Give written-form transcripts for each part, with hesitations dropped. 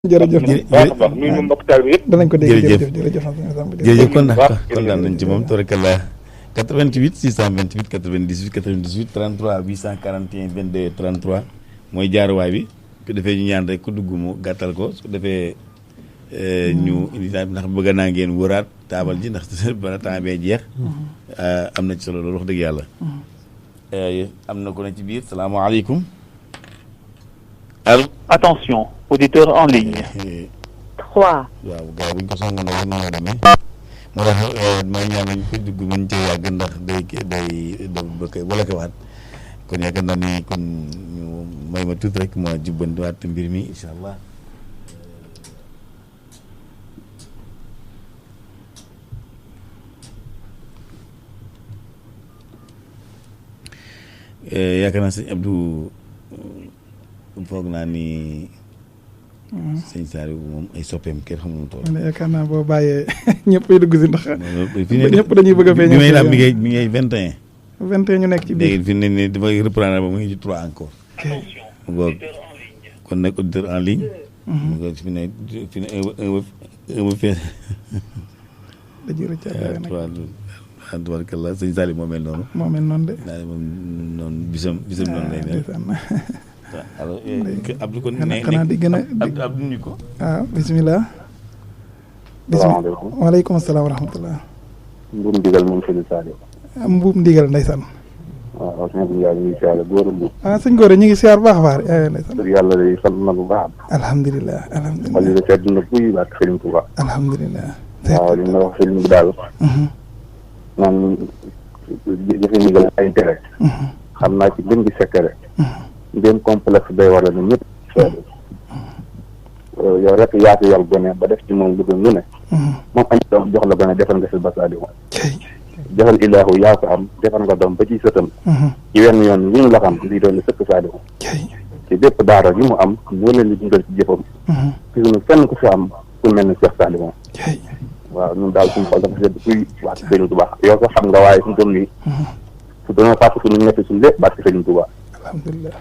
jërëjëf baax nuyu ma mbokk taal bi yëpp danañ ko dégg. jërëjëf kon kontaan nañ ci moom tabarakallah 88 628 98 98 33 841 22 33 mooy jaaruwaay bi ku defee ñu ñaan rek ku dugg mu gàttal ko su defee ñu indi ndax bëgg naa ngeen wëraat taabal ji ndax bala temps bee jeex am na ci solo loolu wax dëgg yàlla am na ko ne ci biir salaamaaleykum allo. Attention, auditeur en ligne. 3. waaw gars bu ñu ko songoon rek noonu la demee moo tax may ñaan nañ ko dugg mën cee yàgg ndax day bëgg wala ko waat kon yaakaar naa ni kon ñu may ma tuuti rek ma jubbantiwaat mbir mi incha allah. yaakaar naa sëñ Abdou foog naa ni sëñ Saliou moom ay soppeem kenn xamul mu toll. yaakaar naa boo bàyyee ñëpp ay dugg si ndax. ñëpp dañuy bëgg a feeñ. bi may laaj mi ngay 21. 21 ñu nekk ci biir léegi fi mu ne nii dafay reprendre ba mu ngi ci 3 encore. boog kon nag auditeur en ligne. fi ne un ba dañuy rëcc ak tubaarkalla sëñ Saliou moo mel noonu. moo mel noonu de. naa ne moom noonu bisam noonu lay mel. alors Abdou kon xanaa di gën a Abdou ñu ko. waaw bisimilah. salaamaaleykum waaleykum salaam wa rahmatulah. Mbuum Ndigal moom sëñ Saliou. Mbuum Ndigal ndeysaan. waaw sëñ Ndigal ñu ngi siyaare góor a mbuum. sëñ Gora ñu ngi siyaar baax a baax ndeysaan. yàlla day sant na bu baax. alhamdulilah xol yi sedd na buy barke Sëriñ Tuubaa. alhamdulilah. waaw li nga wax sëriñ bi daal. naan jëfe ndigal ay tere. xam naa ci gën gi sekkere. ndéem complexe day war la ne ñëpp seede. yow rek yaa fi yor gone ba def ci moom lu gën lu ne. moom añ doom jox la gone defal nga si basaadi moom. joxal ilaahu yaa ko am defal nga doom ba ci sëtam. ci wenn yoon li mu la xam lii doon la sëkk saadi moom. ci bépp daara gi mu am moo leen di dundal ci jëfam. gisuñu fenn ku fi am ku mel ni Cheikh Saadi moom. waaw ñun daal suñu xol dafa sedd kuy wax ci Sëriñ Tuubaa yow sax xam nga waaye suñu doom nii su doonoo fàtte suñu nekk suñu lépp baat ci Sëriñ Tuubaa. alhamdulilah.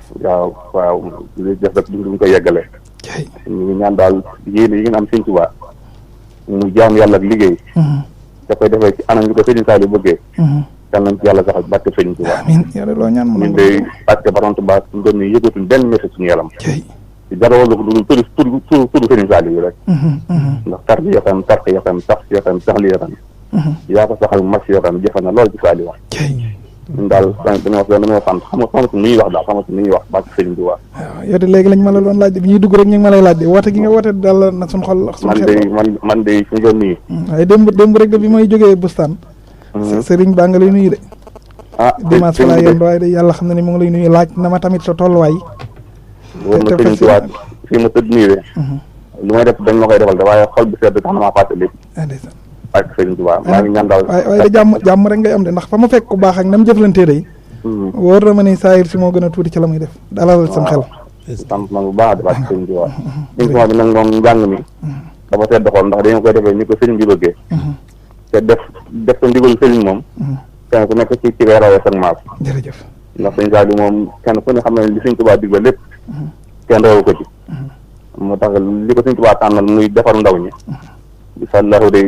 waaw li def rek duñ ko yeggale. ñu ngi ñaan daal yéen yi ngeen am Sëriñ Tuubaa mu jaam yàlla ak liggéey. da koy defee ci anam yi ko Sëriñ Saliou bëggee. yal nañ ci yàlla saxal baat ci Sëriñ Tuubaa. amiin yàlla loo ñaan mu ñun de baat ci Borom Tuubaa suñu doom nii yëgatuñ benn message suñu yaram. ci dara wala ko dugul tudd Sëriñ Saliou yi rek. ndax tar bi yoxam tark yoxam tax yoxam sax li yoxam yaa ko saxal mas yoxam jëfe na lool ci Saliou wax ñun daal dañoo sant xamatu nu ñuy wax daal xamatu nu ñuy wax bàcc Sëriñ bi waa waaw yow de léegi lañ ma la doon laaj bi ñuy dugg rek ñu ngi ma lay laaj de woote gi nga woote daal na suñu xol man de suñu doon nii waaye démb rek de bi may jógee bustaan sëriñ baa nga lay nuyu de dimanche fa laa yéen waaye de yàlla xam na ni mu ngi lay nuyu laaj na ma tamit sa tolluwaay wóor na Sëriñ Tuubaa fii ma tëdd nii de lu may def dañ ma koy defal de waaye xol bi sedd tax na maa fàtte lépp ak Sëriñ Tuubaa maa ngi ñaan daal waaye de jàmm rek ngay am de ndax fa ma fekk ku baax ak na mu jëflantee day wóor na ma ni saayir si moo gën a tuuti ci la muy def dalal sam xel sant ma bu baax de ak Sëriñ Tuubaa émission bi nag moom njàng mi dafa sedd xol ndax dañu koy defee ni ko sëriñ bi bëggee te def sa ndigal sëriñ moom kenn ku nekk ci ngay rawee sag maas jërëjëf ndax Sëriñ Saliou moom kenn ku ne xam ne li Sëriñ Tuubaa digle lépp kenn rawu ko ci moo tax li ko Sëriñ Tuubaa tànnal muy defar ndaw ñi bisaallahu de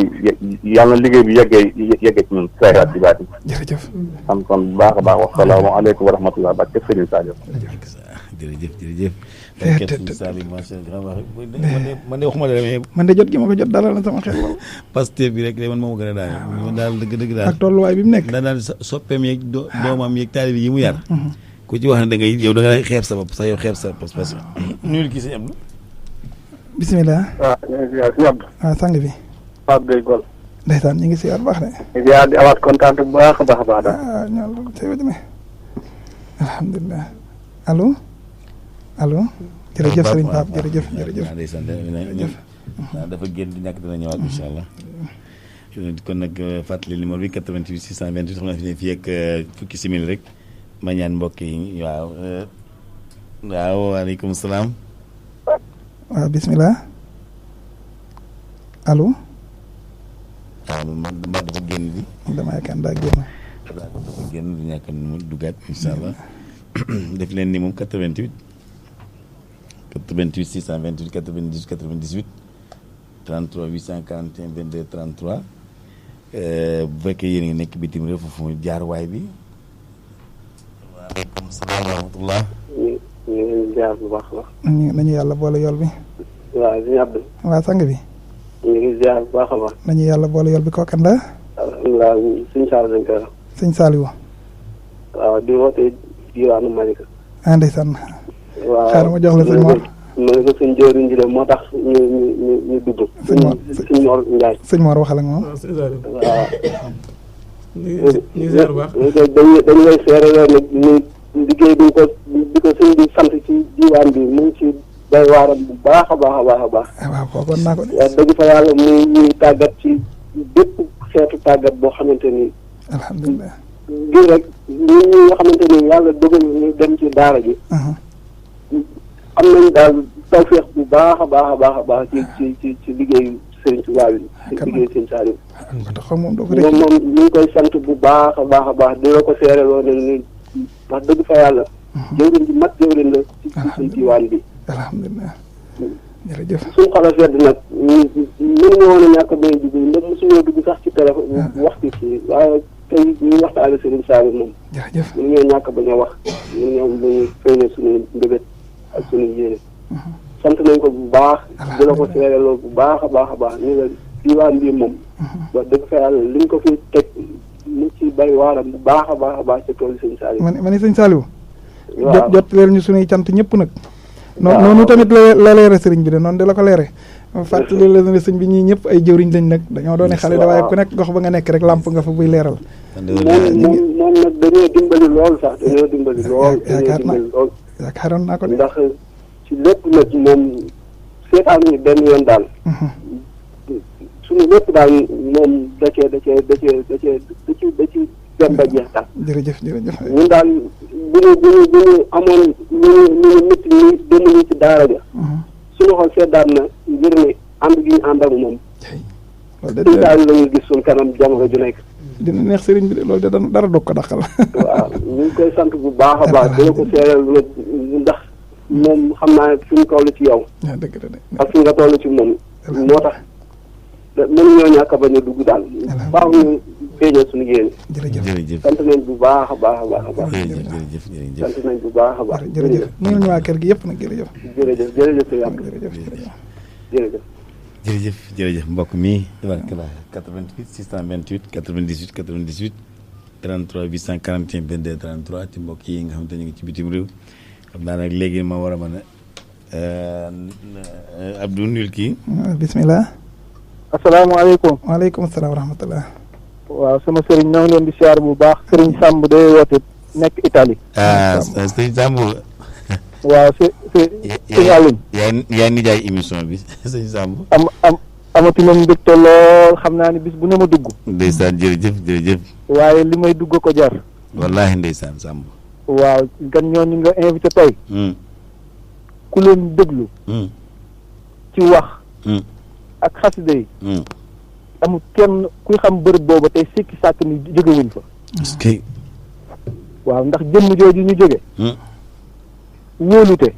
yàlla na liggéey bi yeggee ci ñun sayraat ci baati jërëjëf am kon bu baax a baax wassalaamu aleykum wa rahmatullah ba kër Sëriñ Saliou jërëjëf man de waxuma la mais man de jot gi ma ko jot dalal na sama xel Pastef bi rek de man moo ma gën a daal man daal dëgg daal ak tolluwaay bi mu nekk daal soppeem yeeg doomam yeeg taalibe yi mu yar ku ci wax ne da ngay yow da ngay xeeb sa bopp sax yow xeeb sa bopp parce que nuyul kii sëñ Abdou bisimilah waaw sang bi Pape Gueye Gol ndeysaan ñu ngi siyaar baax de ñu ngi di amaat kontaan bu baax a baax a baax daal ñaan loolu tey demee alhamdulilah allo jërëjëf sëriñ Pape jërëjëf ndeysaan dafa génn di ñàkk dina ñëwaat incha allah kon nag fàttali numéro bi 88 628 xam naa fi ne fii ak fukki simili rek ma ñaan mbokk yi waaw waaleykum salaam waaw bisimilah allo waaw man dafa génn bi dama yaakaar daa génn dafa génn du ñàkk mu duggaat incha allah def leen ni moom 88 88 628 98 98 33 841 22 33 bu fekkee yéen a ngi nekk bitim réew foofu jaar waay bi. waaleykum salaam wa rahmatullah. ñu ngi jaar bu baax la. nañu yàlla boole yool bi. waaw sëñ Abdou. waa sang bi. ñu ngi jaar bu baax a baax. nañu yàlla boole yool bi kookan la. alhamdulilah sëñ Saliou lañ koy wax. sëñ Saliou. waaw di woote diwaanu Malika. ndeysaan. waaw xaaral ma jox la sëñ Mor. ma ne ko sëñ jëriñ ji de moo tax ñu dugg. sëñ Mor Ndiaye. sëñ Mor waxal ak moom. waaw. ñu ngi ziar bu baax. dañu lay seeraloo nag ni liggéey bi ko sëñ bi sant ci diwaan bi mu ngi ci bay waaram bu baax a baax a baax a baax. waaw foogoon naa ko de. waaw dëgg fa yàlla muy tàggat ci bépp xeetu tàggat boo xamante ni. alhamdulilah. ngir rek ñun ñi nga xamante ni yàlla dogal ñu dem ci daara ji. am nañ daal tawféex bu baax a baax a baax a baax ci liggéeyu Serigne Touba bi. ci liggéeyu Serigne Saliou. moom ñu ngi koy sant bu baax a baax a baax di la ko seereloo ne ni wax dëgg fa yàlla. jëwriñ ji mat jëwriñ la ci diwaan bi. alhamdulilah. jërëjëf. suñu xol a sedd nag mënuñu woon a ñàkk a béy dugg ndax mosuñoo dugg sax ci téléphone waxtu ci waaye tey ñu waxtaane Serigne Saliou moom. jërëjëf. mënuñoo ñàkk bañ a wax mënuñoo bañ a feeñe suñu mbébét ak suñu yéene. sant nañ ko bu baax. di la ko seereloo bu baax a baax a baax ñu la diwaan bi moom. wax dëgg fa yàlla liñ ko fi teg mu ci bay waaram bu baax a baax a baax ca toolu Serigne Saliou. ma ne sëñ Saliou. waaw jot leen ñu suñuy cant ñëpp nag. noonu tamit la leere sëriñ bi de noonu de la ko leere fàttali la ne sëñ bi ñii ñëpp ay jëwriñ lañ nag dañoo doone xale da waaye ku nekk gox ba nga nekk rek làmp nga fa buy leeral. moom nag dañoo dimbali lool sax dañoo dimbali lool. yaakaaroon naa ko de. ndax ci lépp nag moom seetaan ñu benn yoon daal. suñu lépp daal moom da cee dem ba jeex daal. jërëjëf. ñun daal bu ñu amoon ñu nit ñi demuñu ci daara ja. suñu xol seddaat na ngir ne ànd gi ñu ànd ak moom. loolu suñu daal la ñuy gis suñu kanam jamono ju nekk. dina neex sëriñ bi de loolu de dara dog ko dàqal. waaw ñu ngi koy sant bu baax a baax dina ko seeral ndax moom xam naa fi mu toll ci yow. dëgg la de. ak fi nga toll ci moom. moo tax mënuñoo ñàkk a bañ a dugg daal. baax ñu feeñal suñu yéene. jërëjëf sant nañ bu baax a baax a baax a baax. jërëjëf sant nañ bu baax a baax. jërëjëf ñu ngi waa kër gi yëpp nag jërëjëf. jërëjëf mbokk mi tabarkalla 88 628 98 98 33 841 22 33 ci mbokk yi nga xam te ñu ngi ci bitim réew xam naa nag léegi ma war a mën a Abdou nuyul kii. bismillah. asalaamaaleykum. waaleykum salaam wa rahmatullah. waaw sama sëriñ ñoo ngi leen di siyaar bu baax sëriñ Samb day woote nekk Italie. sëriñ Samb. waaw sëñ Aline. yaa ni jaay émission bi sëñ Samb. amati nañ mbégte lool xam naa ni bis bu ne ma dugg. ndeysaan jërëjëf. waaye li may dugg ko jar. wallaahi ndeysaan Samb. waaw gan ñooñu nga invité tey. ku leen déglu. ci wax. ak xasida yi. amul kenn kuy xam bërëb booba tey sikki sàkk ni jógewuñ fa. est-ce que. waaw ndax jëmm jooju ñu jóge. wóolute.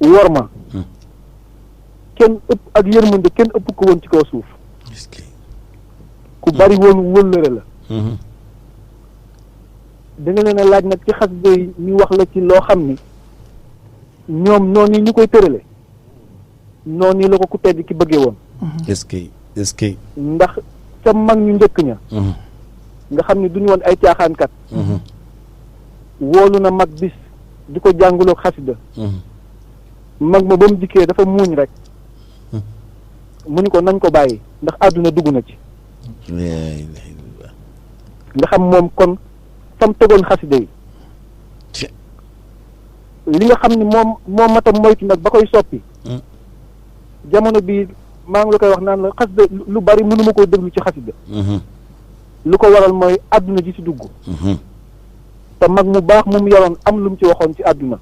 worma. kenn ëpp ak yërmande kenn ëpp ko woon ci kaw suuf. est-ce que. ku bari woon wëllëre la. da nga leen a laaj nag ci xasida yi ñu wax la ci loo xam ni ñoom noonu ñu koy tërale noonu la ko ku tedd ki bëggee woon. est-ce que. ndax ca mag ñu njëkk ña. nga xam ne duñu woon ay caaxaankat. woolu na mag bis di ko jàngaloo xasida. mag ma ba mu dikkee dafa muuñ rek. mu ni ko nañ ko bàyyi ndax àdduna dugg na ci. nga xam moom kon fam tegoon xasida yi. li nga xam ni moom matam moytu nag ba koy soppi. jamono bi maa ngi la koy wax naan la xasida lu bari mënuma koo déglu ci xasida. lu ko waral mooy àdduna ji ci dugg. te mag mu baax mu mu yoroon am lu mu ci waxoon ci àdduna.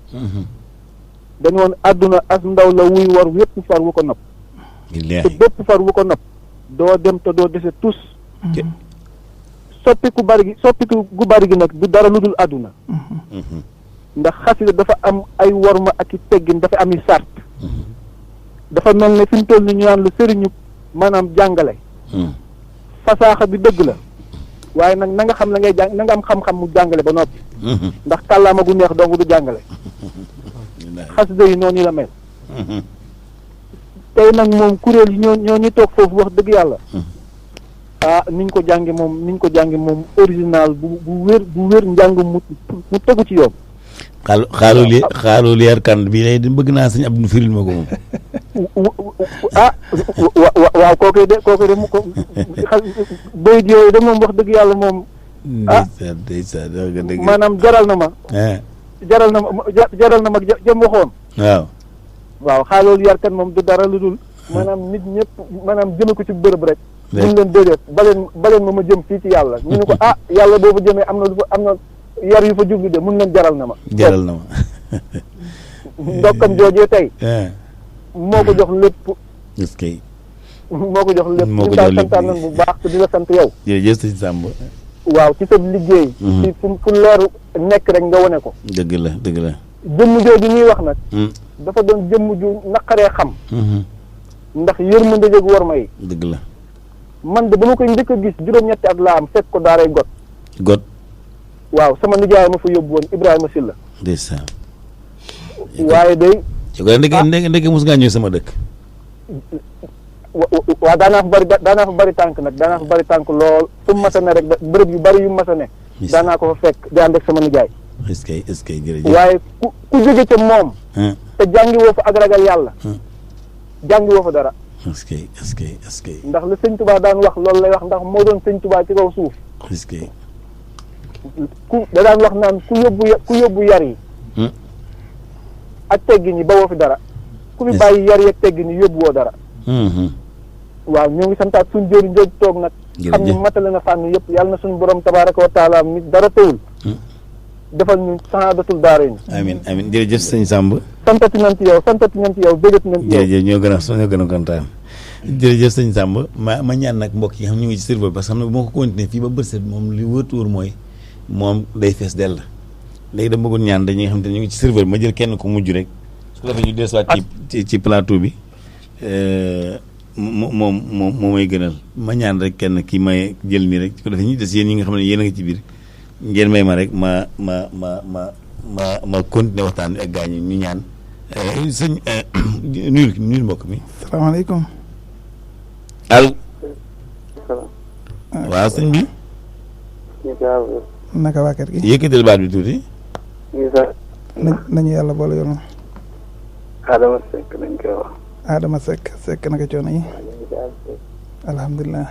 dañu woon àdduna as ndaw la wuy war wépp far wu ko nopp. te bépp far wu ko nopp doo dem te doo dese tus. soppiku gu bari gi nag du dara lu dul àdduna. ndax xasida dafa am ay worma ak i teggin dafa am i sart dafa mel ne fi mu toll ni ñu naan lu sëriñu maanaam jàngale fasaaxa bi dëgg la waaye nag na nga xam la ngay jàng na nga am xam-xam mu jàngale ba noppi ndax kàllaama gu neex dong du jàngale xasida yi noonu la mel tey nag moom kuréel yi ñoo ñu toog foofu wax dëgg yàlla niñ ko jànge moom original bu wér njàng mu tegu ci yoon xaalu leer kan bi lay bëgg naa sëñ Abdou firil ma ko moom waaw kookoy de mu ko bayit yooyu de moom wax dëgg yàlla moom ndeysaan maanaam jaral na ma jëm waxoon waaw xaaloolu yar kan moom du dara lu dul maanaam nit ñëpp maanaam jëme ko ci bërëb rek ñu leen déedéet baleen ma jëm fii ci yàlla ñu ne ko yàlla boobu jëmee am na yar yu fa jublu de mun leen jaral na ma ndokkam joojee tey moo ko jox lépp est-ce que moo ko jox lépp ñu daal santaan nañ bu baax te di la sant yow jërëjëf sëñ Samb waaw ci sa liggéey ci fu leeru nekk rek nga wane ko dëgg la jëmm jooju ñuy wax nag dafa doon jëmm ju naqaree xam ndax yërmande jóg war ma yi dëgg la man de ba ma koy njëkk a gis juróom-ñetti at laa am fekk ko daaray got waaw sama nijaay ma fa yóbbu woon Ibrahima Sylla ndeysaan waaye day ndeke mos ngaa ñëw sama dëkk waaw daanaa fa bari tànk nag daanaa fa bari tànk lool fu mu masa ne rek bërëb yu bari yu masa ne daanaa ko fa fekk di ànd ak sama nijaay est-ce que jërëjëf waaye ku jóge ca moom te jàngi woo fa ak ragal yàlla jàngi woo fa dara est-ce que ndax la sëñ Tuubaa daan wax loolu lay wax ndax moo doon sëñ Tuubaa ci kaw suuf est-ce que da daan wax naan ku yóbbu yar yi ak teggin yi ba woo fi dara ku fi bàyyi yar yi ak teggin yi yóbbu woo dara waaw ñoo ngi santaat suñ jëriñ jooju toog nag xam ni matale na fànn yëpp yàlla na suñu borom tabaaraka wa taala mi dara teewul defal ñu saadatul daara yi amiin jërëjëf sëñ Samb santati nañ ci yow bégati nañ ci yow jërëjëf ñoo gën a kontaan jërëjëf sëñ Samb ma ñaan nag mbokk yi xam ñu ngi ci serveur parce que xam ne bu ma ko continuer fii ba bërset moom li wër mooy moom day fees dell léegi dama bëggoon ñaan dañuy xam te ñu ngi ci serveur ma jël kenn ko mujj rek su ko defee ñu desuwaat ci plateau bi moom may gënal ma ñaan rek kenn ki may jël nii rek su ko defee ñu des yéen ñi nga xam ne yéen a ngi ci biir ngeen may ma rek ma continuer waxtaan bi ak gaañ ñu ñaan sëñ nuyul mbokk mi. salaamaaleykum. allo. waaw sëñ bi. naka waa kër gi. yëkkatal baat bi tuuti. nañu yàlla boole yoon. Adama Seck lañ koy wax. Adama Seck naka coono yi. alhamdulilah.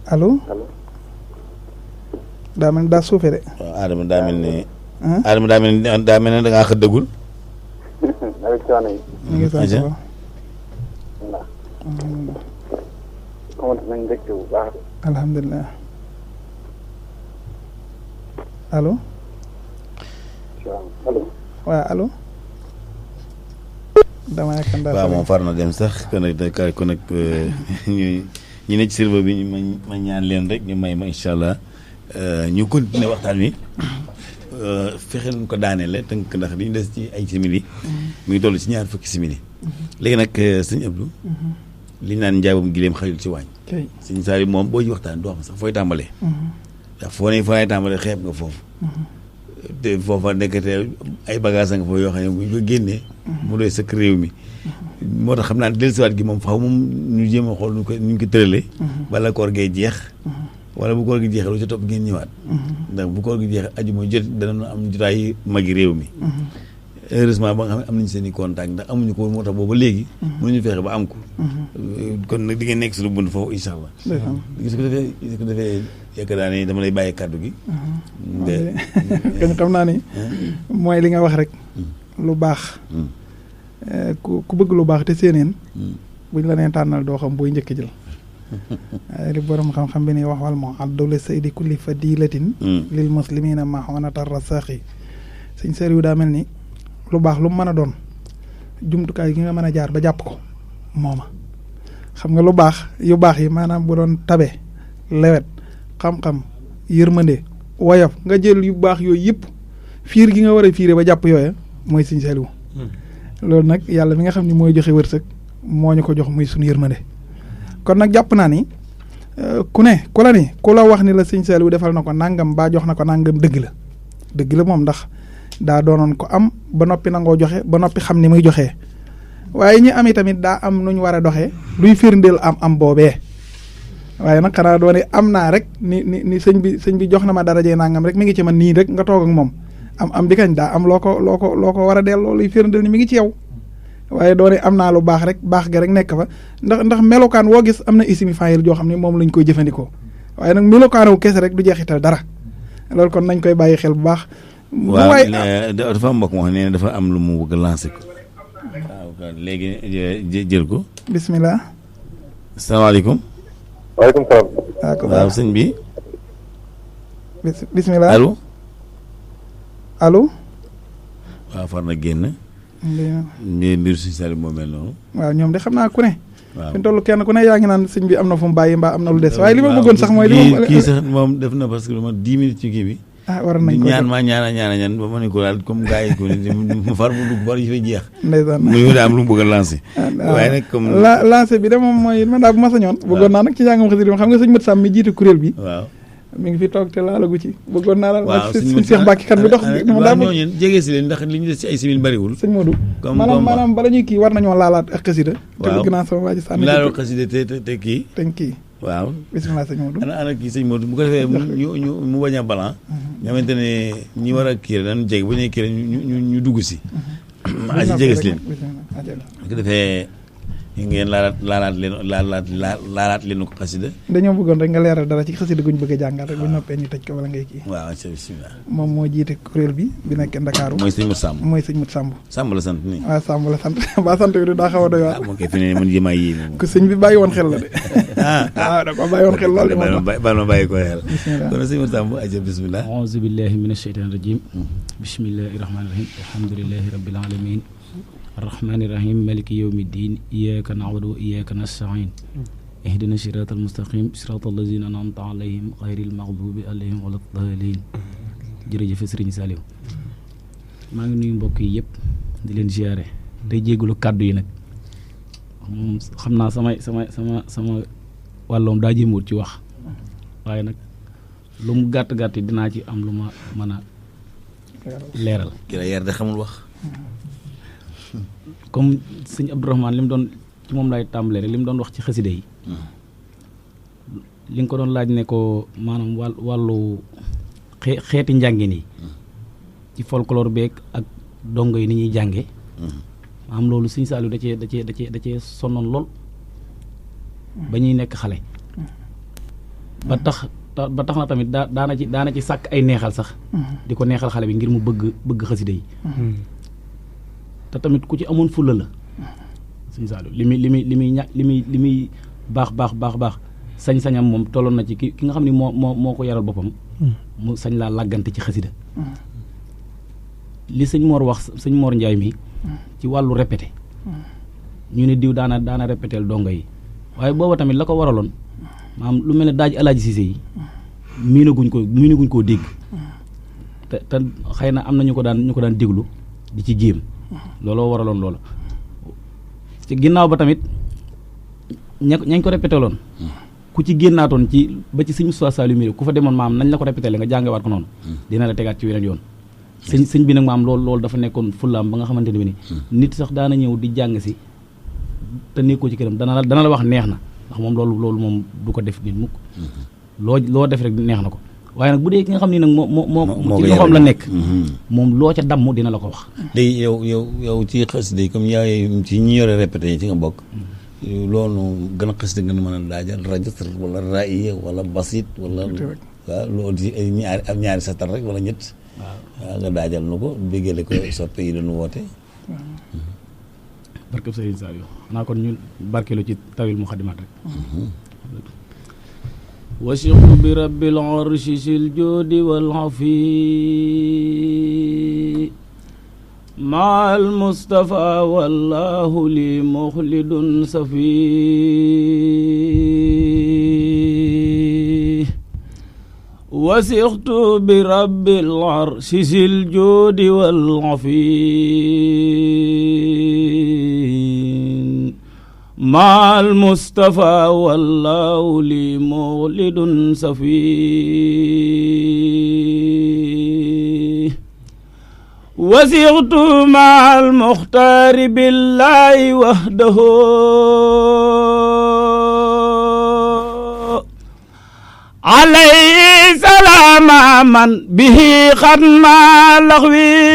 allo. daa mel ni daa suufee de. waaw Adama daa mel ni. daa mel ni da ngaa xëddagul. avec coono yi. ñu ngi sant ko. xamante nañ mbégte bu baax. alhamdulilah. allo. allo. waaw allo. dama yaakaar daal waaw moom far na dem sax kon nag ñu ne ci serveur bi ma ñaan leen rek ñu may ma incha allah ñu continuer waxtaan wi fexe nañ ko daaneele tënk ndax li ñu des ci ay simili mu ngi toll ci 20 simili léegi nag sëñ Abdou li ñu naan njaabam gileem xajul ci waañ sëñ Saaliw moom boo ji waxtaan doo xam sax fooy tàmbalee ndax foo ne tàmbalee xeeb nga foofu te foofa nekkate ay bagage nga fa yoo xam ne bu ñu ko génnee mu doy sëkk réew mi moo tax xam naa dellusiwaat gi moom faaw moom ñu jéem a xool nu ñu ko tëralee bala koor gee jeex wala bu koor gi jeexee lu ca topp ngeen ñëwaat ndax bu koor gi jeexee aju mooy jot dana am jotaay magi réew mi heureusement ba nga xam ne am nañu seen i contact ndax amuñu ko moo tax booba léegi mënuñu fexe ba am ko kon nag di ngeen nekk suñu bunt foofu incha allah su ko defee yaakaar naa ne dama lay bàyyi kàddu gi kon xam naa ni mooy li nga wax rek lu baax ku bëgg lu baax te séeneen buñ la nee tànnal doo xam booy njëkk jël li borom xam-xam bi ni wax wal moo addu li saydi kulli fadilatin lil muslimina mahonata rasaqi sëñ Saliou daa mel ni lu baax lu mu mën a doon jumtukaay gi nga mën a jaar ba jàpp ko mooma xam nga lu baax yu baax yi maanaam bu doon tabe lewet xam-xam yërmande woyof nga jël yu baax yooyu yëpp fiir gi nga war a fiire ba jàpp yooya mooy Sëñ Saliou loolu nag yàlla mi nga xam ne mooy joxe wërsëg moo ñu ko jox muy suñu yërmande kon nag jàpp naa ni ku la wax ni la Sëñ Saliou defal na ko nangam ba jox na ko nangam dëgg la moom ndax daa doonoon ko am ba noppi nangoo joxe ba noppi xam ni muy joxee waaye ñi am tamit daa am nu ñu war a doxee luy firndeel am boobee waaye nag xanaa doone am naa rek ni sëñ bi jox na ma darajee nangam rek mi ngi ci man nii rek nga toog ak moom am bi kañ daa am loo ko war a delloo luy firndeel ni mi ngi ci yow waaye doone am naa lu baax rek baax ga rek nekk fa ndax melokaan woo gis am na isimi fayil joo xam ne moom lañ koy jëfandikoo waaye nag melokaanu kese rek du jeexital dara loolu kon nañ koy bàyyi xel bu baax. waaw dafa am mbokk moo xam ne dafa am lu mu bëgg a lancer ko. waaw léegi jël ko. bisimilah. salaamaaleykum. waaleykum salaam. waaw sëñ bi. bisimilah allo. waaw far na génn. mbir Sëñ Saliou moo mel noonu. waaw ñoom de xam naa ku ne. waaw fi mu toll kenn ku ne yaa ngi naan sëñ bi am na fu mu bàyyi mbaa am na lu des. waaye li ma bëggoon sax mooy. kii sax moom def na parce que lu ma 10 minutes ci kii bi. war nañ ko ñaan ba ma ne ko daal comme gars yi ko ni mu far mu dugg bari yi fay jeex. ndeysaan mu daa am lu mu bëgg a lancer. waaye nag comme lancer bi de moom mooy man daal bu ma sañoon. bëggoon naa nag ci njàngam xasida xam nga sëñ Mat Sàmm mi jiite kuréel bi. waaw mi ngi fi toog te laalagu ci bëggoon naa la. waaw sëñ Cheikh Mbacke kan bi dox. waaw ñooñu jege si leen ndax li ñu des ci ay simil bariwul. sëñ Modou maanaam bala ñuy kii war nañoo laalaat ak xasida. waaw te bëgg naa sama waa ji sànni. laaloo xasida te kii. te kii. waaw bisimilah sëñ Modou. ana kii sëñ Modou bu ko defee mu bañ a balan. nga xamante ne ñi war a kii rek dañu jege bu ñu kii rek ñu dugg si. aji jege si leen. bu ko defee ngeen laalaat leen ko xasida. dañoo bëggoon rek nga leeral dara ci xasida guñ bëgg a jàngal rek bu ñu noppee ñu tëj ko wala ngay kii. waaw bisimilah. moom moo jiite kuréel bi nekk Ndakaaru. mooy sëñ Mat Samb. mooy sëñ Mat Samb. Samb la sant nii. waaw Samb la sant ba sant bi daa xaw a doy waar. moo koy fi ne man jëmaay yii moom. ku sëñ bi bàyyi woon xel la de. waaw da ko bàyyi woon xel lool. baal ma bàyyi ko xel. kon sëñ Mat Samb aja bisimilah. auzu billahi mina shaytaani rajim. bismillahi rahmaani rahim. alhamdulillahi rabbil alamin. arrahmaani rahim maliki yawmi diin iyyaka na'budu wa iyyaka nasta'in ihdina siratal mustaqim siratal lazina an'amta alayhim ghayril maghdubi alayhim walad dallin. jërëjëf Sëriñ Saliou maa ngi nuyu mbokk yi yëpp di leen ziare day jégalu kàddu yi nag moom xam naa sama wàlloom daa jëmut ci wax waaye nag lu mu gàtt dinaa ci am lu ma mën a leeral. ki la yar de xamul wax. comme sëñ Abdourahmane li mu doon ci moom lay tàmbalee rek li mu doon wax ci xasida yi li nga ko doon laaj ne ko maanaam wàllu xeeti njàngin yi ci folklore beeg ak dongo yi ni ñuy jànge maanaam loolu sëñ Saliou da cee sonnoon lool ba ñuy nekk xale ba tax na tamit daana ci sàkk ay neexal sax di ko neexal xale bi ngir mu bëgg xasida yi te tamit ku ci amoon fulla la sëñ Saliou li muy baax sañ-sañam moom tolloon na ci ki nga xam ne moo ko yaral boppam mu sañ laa làggante ci xasida li sëñ Mor wax sëñ Mor Njaay mi ci wàllu répété ñu ne diw daana répétéel dongo yi waaye booba tamit la ko waraloon maanaam lu mel ne daaj Alaaji Siise yi miinaguñ koo dégg te xëy na am na ñu ko daan déglu di ci jéem looloo waraloon loolu ci ginnaaw ba tamit ñañ ko répété loon ku ci génnaatoon ba ci sëñ Moussa Saliou mi ku fa demoon maam nañ la ko répété la nga jàngewaat ko noonu dina la tegaat ci weneen yoon sëñ bi nag maam loolu dafa nekkoon fullaam ba nga xamante ne bi ni nit sax daana ñëw di jàng si te nekkoo ci këram dana la wax neex na ndax moom loolu moom du ko def nit mukk loo def rek neex na ko waaye nag bu dee ki nga xam ni nag moo ci loxoom la nekk moom loo ca damm dina la ko wax léegi yow ci xasida yi comme yaay ci ñi yore répété yi ci nga bokk loolu gën a xasida nga mën a daajal rajastar wala ra'iya wala basit wala waaw loolu ci ñaari satar rek wala ñett waaw nga daajal nu ko béggale ko soppe yi dañu woote barkeb Sëriñ Saliou xanaa kon ñu barkeelu ci tawil mu xadimaat rek wasiqu bi rabbil arshi sil joodi wal afi maal mustafa wallahu li muxlidun safi وثقت برب العرش ذي الجود والعفين مع المصطفى والله لي مولد صفي وثقت مع المختار بالله وحده عليه سلام من به ختم لغوي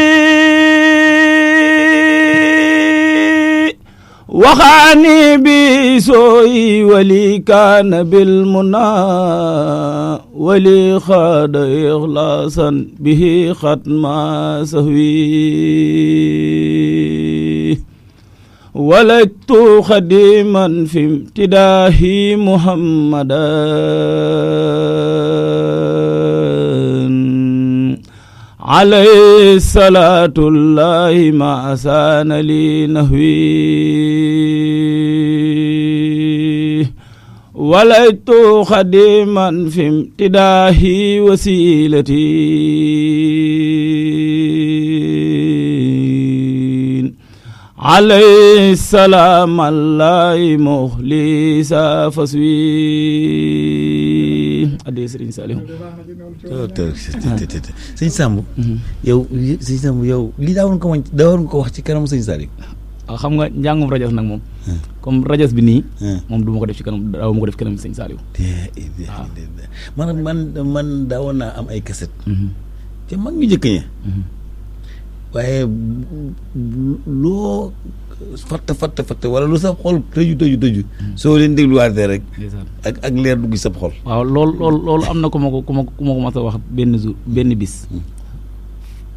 وخاني بسوي ولي كان بالمنى ولي خاد إخلاصا به ختم سهوي ولدت خديما في امتداه محمدا عليه الصلاة الله ما سان لي نهوي ولدت خديما في امتداه وسيلتي عليه السلام الله مخلصا فسوي adé Serigne Saliou sëñ Samb yow sëñ Samb yow lii daawoon ko wax ci kanam sëñ Saliou waaw xam nga njàngum rajas nag moom comme rajas bi nii moom du ma ko def ci kanam daaw ma ko def ci kanam sëñ Saliou man daawoon naa am ay kaset te mag ñu jëkk ña waaye loo fatt wala lu sa xol tëju soo leen dégluwaatee rek ak leer dugg sa xol. waaw loolu am na ku ma ko mas a wax benn jour benn bis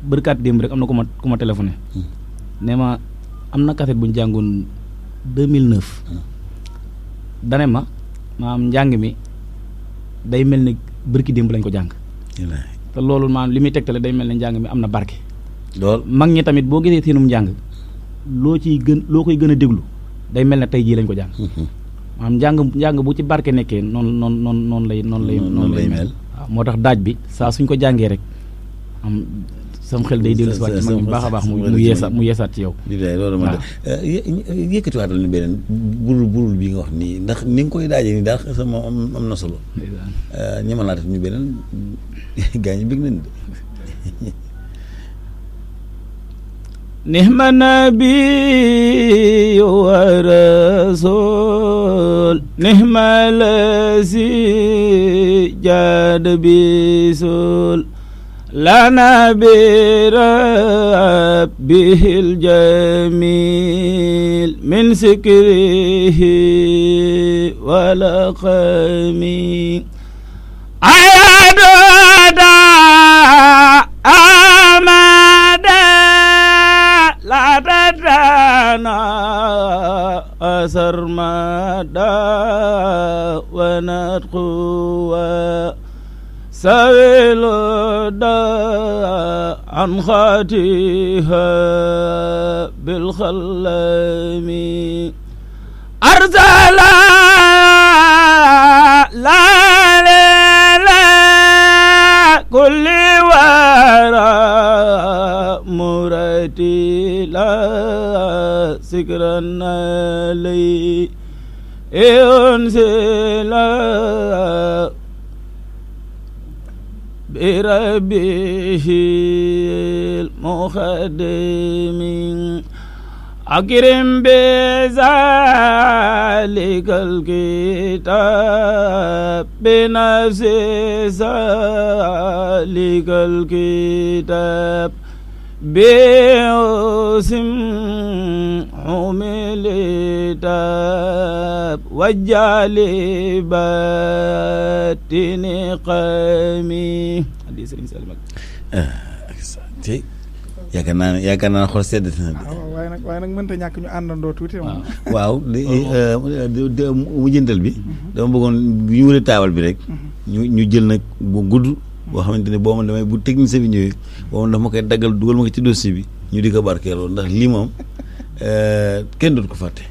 bërkaat démb rek am na ku ma téléphoné ne ma am na kaset bu ñu jàngoon 2009 dane ma maanaam njàng mi day mel ni bërki démb lañ ko jàng te loolu maanaam li muy tegtale day mel ne njàng mi am na barke lool mag ñi tamit boo gisee seenum njàng loo koy gën a déglu day mel ne tey jii lañ ko jàng maanaam njàng bu ci barke nekkee noonu lay mel waaw moo tax daaj bi saa suñ ko jàngee rek am sam xel day dellu si waat ci mag ñi baax a baax mu yeesaat ci yow loolu ma yëkkatiwaatal ni beneen burul bi nga wax nii ndax ni nga koy daajee nii daal sama am na solo ñi ma laa def ñu beneen gaa ñi bëgg nañ de نعم النبي ورسول نعم الذي جاد بسول لنا بربه الجميل من سكره ولقمي عياد لا تدانا أسر مدى ونتقوى سويل دا عن خاتها بالخلم أرسل لا كل وراء مرتي لا سكرنا لي انزل بربه المخدم أكرم بذلك الكتاب بنفس ذلك الكتاب باسم حمل تاب وجعل باتن قامي حديث Serigne Saliou yaakaar naa xol sedd na waaye nag mënta ñàkk ñu àndandoo tuuti moom waaw mu jëndal bi dama bëggoon bu ñu wëree taabal bi rek ñu jël nag bu gudd boo xamante ne boo ma damay bu technicien bi ñëwee boo ma daf ma koy daggal dugal ma ko ci dossier bi ñu di ko barkeeloo ndax lii moom kenn dootu ko fàtte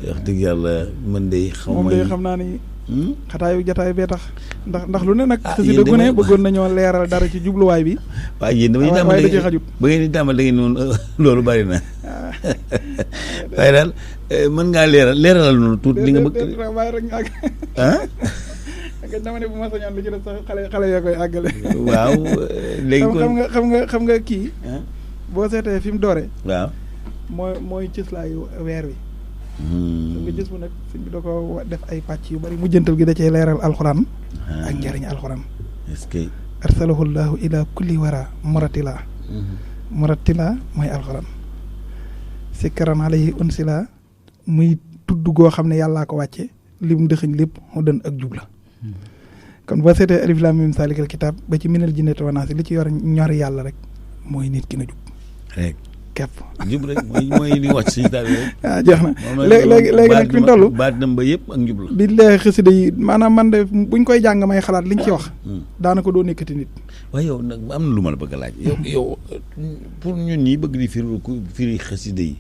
wax dëgg yàlla man de xam naa ni xataayu jataay bee tax ndax lu ne nag xasida gu ne bëggoon nañoo leeral dara ci jubluwaay bi waaye yéen damay tàmbal waaye da cee xajut ba ngeen di tàmbal da ngeen noonu loolu bari na waaye daal mën ngaa leeralal noonu tuuti li nga bëgg waaye rek ñu àgg dama ne bu ma sañoon lu ci def sax xale yaa koy àggale waaw léegi xam nga kii boo seetee fi mu doore waaw mooy cëslaayu weer wi nga gis mu nag sëñ bi da ko def ay pàcc yu bari mujjantal gi da cee leeral alxuraan ak njariñ alxuraan est-ce que arsalahu llahu ila kulli wara muratila mooy alxuraan sikkaran alayhi unsila muy tudd goo xam ne yàllaa ko wàcce li mu dëxëñ lépp mu dën ak jub la kon boo seetee alif laam miim saalikal kitaab ba ci minal jinnati wan naas li ci yor ñori yàlla rek mooy nit ki na jub rek képp jub rek mooy li wax si taal rek jeex na léegi nag fi mu toll baat nam ba yëpp ak njub la bi lee xasida yi maanaam man de buñ koy jàng may xalaat liñ ci wax daanaka doo nekkati nit waaye yow nag am na lu ma la bëgg a laaj yow pour ñun ñi bëgg di firi xasida yi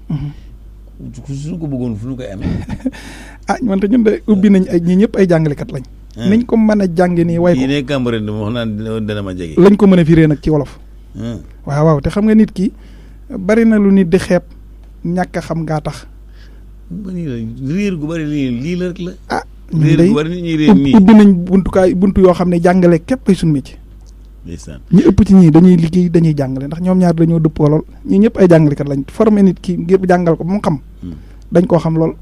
suñu ko bëggoon fu ñu koy amee wante ñun de ubbi nañ ay ñi ñëpp ay jàngalekat lañ niñ ko mën a jànge nii way ko ne Cambérène wax naan dana ma jege lañ ko mën a firee nag ci wolof waaw te xam nga nit ki bari na lu nit di xeeb ñàkk a xam ngaa tax réer gu bari lii la rek la réer gu bari nit ñi réer nii ubbi nañ buntu yoo xam ne jàngale képp ay suñu métier ñi ëpp ci ñii dañuy liggéey dañuy jàngale ndax ñoom ñaar dañoo dëppoo lool ñii ñëpp ay jàngalekat lañ formé nit ki ngir jàngal ko ba mu xam dañ koo xam lool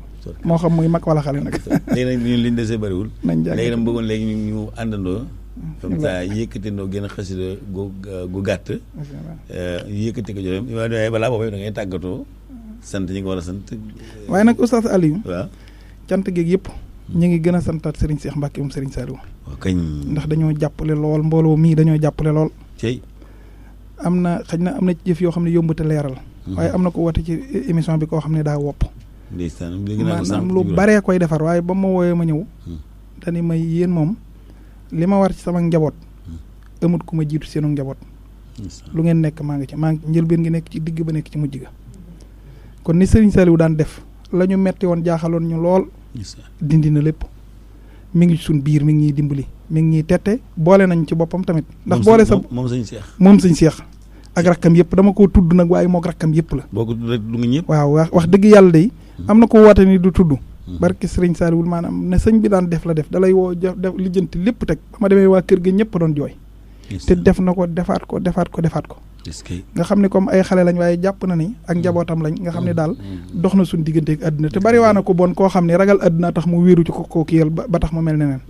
moo xam muy mag wala xale nag léegi nag ñun liñ desee bariwul nañ jàng léegi nag bëggoon léegi ñu àndandoo comme ça yëkkatindoo gën a xasida gu gàtt yëkkati ko joxe waaye balaa boobu da ngay tàggatoo sant ñi nga war a sant waaye nag oustaz Aliou waaw cant geeg yëpp ñu ngi gën a santaat Serigne Cheikh Mbacke moom Serigne Saliou kañ ndax dañoo jàppale lool mbooloo mii dañoo jàppale lool cey am na xëy na am na ci jëf yoo xam ne yombute leeral waaye am na ko woote ci émission bi koo xam ne daa wopp ndeysaan maanaam lu baree koy defar waaye ba ma wooyee ma ñëw dañu may yéen moom li ma war ci sama njaboot amut ku ma jiitu seenu njaboot lu ngeen nekk maa ngi ci njëlbeen ngi nekk ci digg ba nekk ci mujj ga kon ni Serigne Saliou daan def la ñu metti woon jaaxaloon ñu lool dindi na lépp mi ngi suñ biir mi ngi ñuy dimbali mi ngi ñuy tette boole nañ ci boppam tamit ndax boole sa moom sëñ Cheikh ak rakkam yëpp dama koo tudd nag waaye mook rakkam yëpp la boo ko tudd rek du nga ñëpp waaw wax dëgg yàlla day am na ko woote ni du tudd barke Serigne Saliou maanaam ne sëñ bi daan def la def dalay woo def lijjanti lépp teg ba ma demee waa kër ga ñëpp doon jooy te def na ko defaat ko nga xam ne comme ay xale lañ waaye jàpp na ni ak njabootam lañ nga xam ne daal dox na suñ diggante ak àdduna te bari waa na ko bon koo xam ne ragal àdduna tax mu wéeru ci ko kiyal ba tax mu mel neneen